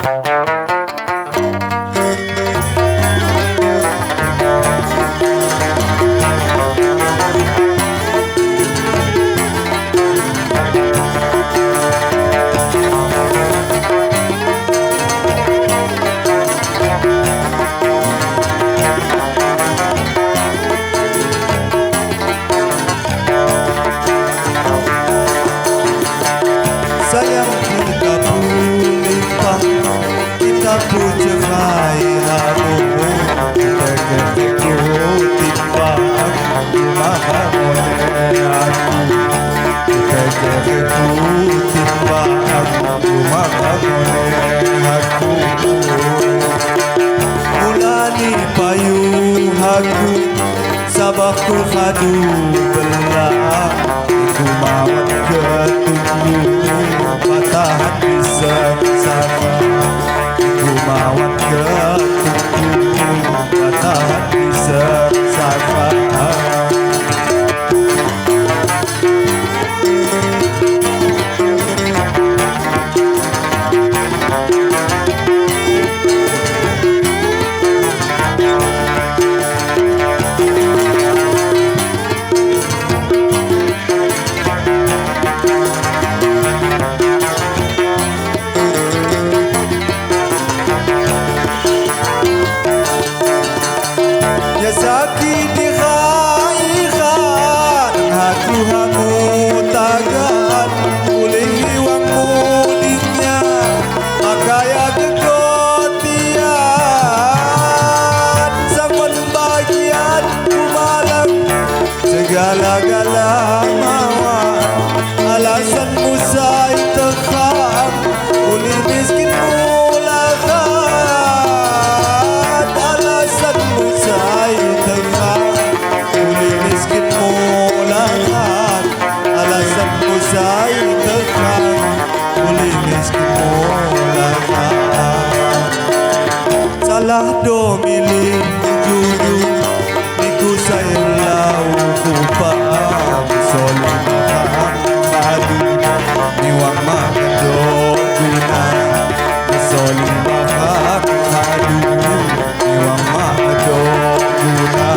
Sayang kita pulimpah, kita pucerai harum, kita ketikut timbang rumah oleh aku, kita ketikut timbang rumah oleh aku. Mulani payung aku, sabahku hadu belah, ku mawat ketunggu patahan bisa sama, ku mawat ketunggu patahan bisa sama. Ya sakit di khairan hatu hamu tagan boleh hiwang mudiknya makaya kekotian sangon bagian kumalam segala-gala mawar alasan musai tekam boleh miskin mulakan alasan musai miskin mulakan alasan musai tekam boleh miskin mulakan salah do milih juru niku saya lau kupang soliman padu niwang makdo guna soliman padu niwang makdo guna.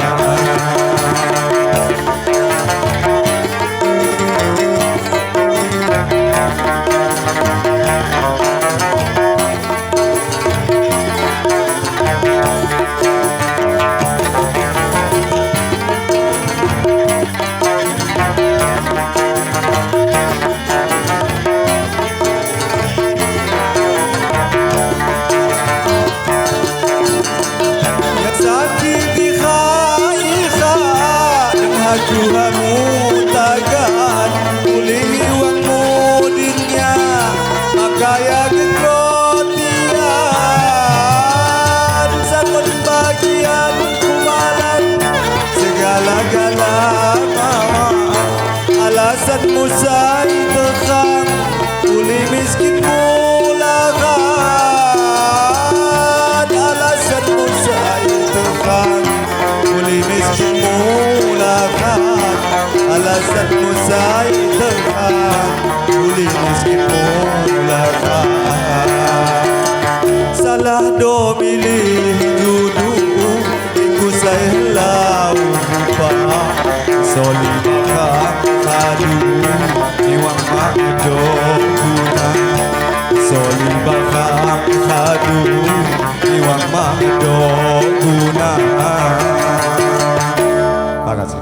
Aku hamu tagan boleh hiwang mudiknya makaya kekotian sakon bagian kumalan segala-gala mawar alasan musai tekam boleh miskin mulakan alasan musai tekam boleh miskin mulakan alasan musai tekam boleh miskin mulakan salah do milih duduk iku saya lau lupa soliman padu niwang makdo guna soliman padu niwang makdo guna. Terima kasih.